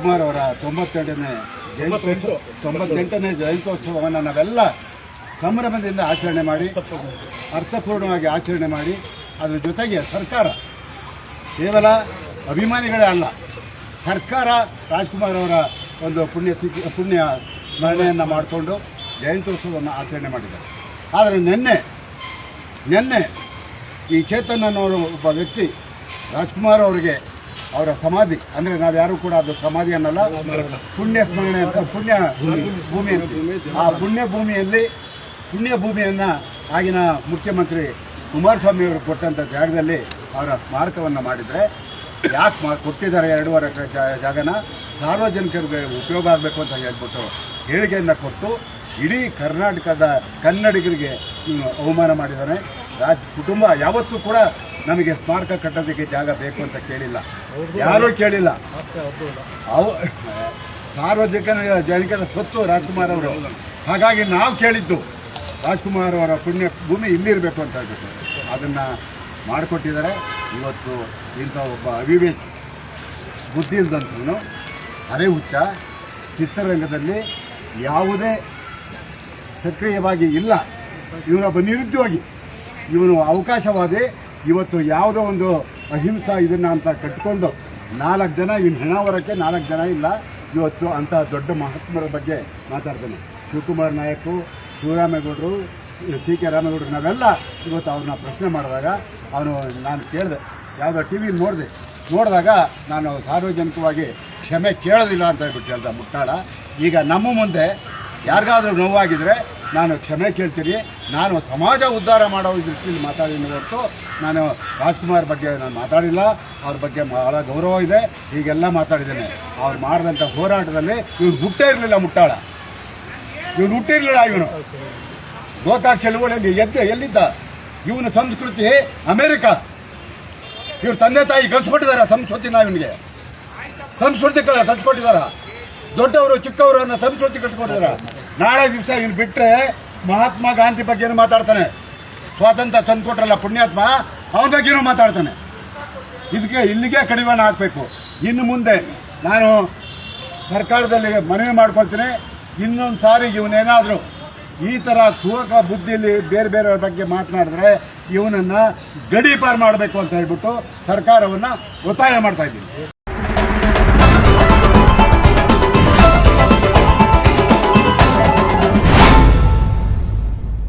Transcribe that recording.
ರಾಜ್ಕುಮಾರ್ ಅವರ 98ನೇ ಜಯಂತ್ಯೋತ್ಸವವನ್ನು ನಾವೆಲ್ಲ ಸಂಭ್ರಮದಿಂದ ಆಚರಣೆ ಮಾಡಿ ಅರ್ಥಪೂರ್ಣವಾಗಿ ಆಚರಣೆ ಮಾಡಿ ಅದರ ಜೊತೆಗೆ ಸರ್ಕಾರ ಕೇವಲ ಅಭಿಮಾನಿಗಳೇ ಅಲ್ಲ, ಸರ್ಕಾರ ರಾಜ್ಕುಮಾರ್ ಅವರ ಒಂದು ಪುಣ್ಯ ಸ್ಮರಣೆಯನ್ನು ಮಾಡಿಕೊಂಡು ಜಯಂತ್ಯೋತ್ಸವವನ್ನು ಆಚರಣೆ ಮಾಡಿದ್ದಾರೆ. ಆದರೆ ನಿನ್ನೆ ಈ ಚೇತನ್ ಅನ್ನೋರು ಒಬ್ಬ ವ್ಯಕ್ತಿ ರಾಜ್ಕುಮಾರ್ ಅವರಿಗೆ ಅವರ ಸಮಾಧಿ, ಅಂದರೆ ನಾವು ಯಾರು ಕೂಡ ಅದು ಸಮಾಧಿ ಅನ್ನಲ್ಲ, ಪುಣ್ಯ ಸ್ಮರಣೆ ಅಂತ ಪುಣ್ಯ ಭೂಮಿ ಅಂತ, ಆ ಪುಣ್ಯ ಭೂಮಿಯನ್ನು ಆಗಿನ ಮುಖ್ಯಮಂತ್ರಿ ಕುಮಾರಸ್ವಾಮಿ ಅವರು ಕೊಟ್ಟಂಥ ಜಾಗದಲ್ಲಿ ಅವರ ಸ್ಮಾರಕವನ್ನು ಮಾಡಿದರೆ ಯಾಕೆ ಕೊಟ್ಟಿದ್ದಾರೆ 2.5 ಎಕರೆ ಜಾಗನ ಸಾರ್ವಜನಿಕರಿಗೆ ಉಪಯೋಗ ಆಗಬೇಕು ಅಂತ ಹೇಳ್ಬಿಟ್ಟು ಹೇಳಿಕೆಯನ್ನು ಕೊಟ್ಟು ಇಡೀ ಕರ್ನಾಟಕದ ಕನ್ನಡಿಗರಿಗೆ ಅವಮಾನ ಮಾಡಿದ್ದಾನೆ. ಕುಟುಂಬ ಯಾವತ್ತೂ ಕೂಡ ನಮಗೆ ಸ್ಮಾರಕ ಕಟ್ಟೋದಕ್ಕೆ ಜಾಗ ಬೇಕು ಅಂತ ಕೇಳಿಲ್ಲ, ಯಾರೂ ಕೇಳಿಲ್ಲ. ಸಾರ್ವಜನಿಕರ ಸ್ವತ್ತು ರಾಜ್ಕುಮಾರ್ ಅವರು. ಹಾಗಾಗಿ ನಾವು ಕೇಳಿದ್ದು ರಾಜ್ಕುಮಾರ್ ಅವರ ಪುಣ್ಯ ಭೂಮಿ ಇಲ್ಲಿರಬೇಕು ಅಂತ ಹೇಳ್ಬಿಟ್ಟು ಅದನ್ನು ಮಾಡಿಕೊಟ್ಟಿದ್ದಾರೆ. ಇವತ್ತು ಇಂಥ ಒಬ್ಬ ಅವಿವೇಕ ಬುದ್ಧಿ ಇಲ್ದಂತೂ ಅರೆ ಹುಚ್ಚ ಚಿತ್ರರಂಗದಲ್ಲಿ ಯಾವುದೇ ಸಕ್ರಿಯವಾಗಿ ಇಲ್ಲ, ಇವನೊಬ್ಬ ನಿರುದ್ಯೋಗಿ, ಇವನು ಅವಕಾಶವಾದಿ. ಇವತ್ತು ಯಾವುದೋ ಒಂದು ಅಹಿಂಸಾ ಇದನ್ನು ಅಂತ ಕಟ್ಕೊಂಡು 4 ಜನ ಇವನು ಹೆಣ ಹೊರಕ್ಕೆ 4 ಜನ ಇಲ್ಲ. ಇವತ್ತು ಅಂಥ ದೊಡ್ಡ ಮಹಾತ್ಮರ ಬಗ್ಗೆ ಮಾತಾಡ್ತಾನೆ. ಶಿವಕುಮಾರ್ ನಾಯಕು, ಶಿವರಾಮೇಗೌಡರು, ಸಿ ಕೆ ರಾಮೇಗೌಡರು, ನಾವೆಲ್ಲ ಇವತ್ತು ಅವ್ರನ್ನ ಪ್ರಶ್ನೆ ಮಾಡಿದಾಗ ನಾನು ಕೇಳಿದೆ, ಯಾವುದೋ ಟಿ ವಿಲಿ ನೋಡಿದಾಗ ನಾನು ಸಾರ್ವಜನಿಕವಾಗಿ ಕ್ಷಮೆ ಕೇಳೋದಿಲ್ಲ ಅಂತ ಹೇಳ್ಬಿಟ್ಟು ಹೇಳ್ದ ಮುಟ್ಟಾಳ. ಈಗ ನಮ್ಮ ಮುಂದೆ ಯಾರಿಗಾದ್ರೂ ನೋವಾಗಿದ್ರೆ ನಾನು ಕ್ಷಮೆ ಕೇಳ್ತೀನಿ. ನಾನು ಸಮಾಜ ಉದ್ಧಾರ ಮಾಡೋ ದೃಷ್ಟಿಯಲ್ಲಿ ಮಾತಾಡಿದ್ದೀನಿ ಹೊರತು ನಾನು ರಾಜ್ಕುಮಾರ್ ಬಗ್ಗೆ ನಾನು ಮಾತಾಡಿಲ್ಲ. ಅವ್ರ ಬಗ್ಗೆ ಬಹಳ ಗೌರವ ಇದೆ, ಹೀಗೆಲ್ಲ ಮಾತಾಡಿದ್ದೇನೆ. ಅವ್ರು ಮಾಡಿದಂಥ ಹೋರಾಟದಲ್ಲಿ ಇವನು ಹುಟ್ಟೇ ಇರಲಿಲ್ಲ ಮುಟ್ಟಾಳ, ಇವನು ಹುಟ್ಟಿರಲಿಲ್ಲ. ಇವನು ಗೋಕಾಕ್ ಚಳುವಳಿಯಲ್ಲಿ ಎಲ್ಲಿದ್ದ? ಇವನ ಸಂಸ್ಕೃತಿ ಅಮೇರಿಕ. ಇವ್ರ ತಂದೆ ತಾಯಿ ಕಲ್ಸ್ಕೊಟ್ಟಿದ್ದಾರೆ ಸಂಸ್ಕೃತಿನ, ಇವನಿಗೆ ಸಂಸ್ಕೃತಿ ಕಲ್ಸ್ಕೊಟ್ಟಿದಾರ. ದೊಡ್ಡವರು ಚಿಕ್ಕವರು ಅನ್ನೋ ಸಂಸ್ಕೃತಿ ಕಟ್ಕೊಟ್ಟಿದಾರ. ನಾಳೆ ದಿವಸ ಇವನು ಬಿಟ್ಟರೆ ಮಹಾತ್ಮ ಗಾಂಧಿ ಬಗ್ಗೆನೂ ಮಾತಾಡ್ತಾನೆ, ಸ್ವಾತಂತ್ರ್ಯ ತಂದುಕೊಟ್ರಲ್ಲ ಪುಣ್ಯಾತ್ಮ, ಅವನ ಬಗ್ಗೆನೂ ಮಾತಾಡ್ತಾನೆ. ಇಲ್ಲಿಗೆ ಕಡಿವಾಣ ಹಾಕಬೇಕು. ಇನ್ನು ಮುಂದೆ ನಾನು ಸರ್ಕಾರದಲ್ಲಿ ಮನವಿ ಮಾಡ್ಕೊಳ್ತೀನಿ, ಇನ್ನೊಂದು ಸಾರಿ ಇವನೇನಾದರೂ ಈ ಥರ ಕುಹಕ ಬುದ್ಧಿಯಲ್ಲಿ ಬೇರೆ ಬಗ್ಗೆ ಮಾತನಾಡಿದ್ರೆ ಇವನನ್ನು ಗಡೀಪಾರು ಮಾಡಬೇಕು ಅಂತ ಹೇಳ್ಬಿಟ್ಟು ಸರ್ಕಾರವನ್ನು ಒತ್ತಾಯ ಮಾಡ್ತಾ ಇದ್ದೀನಿ.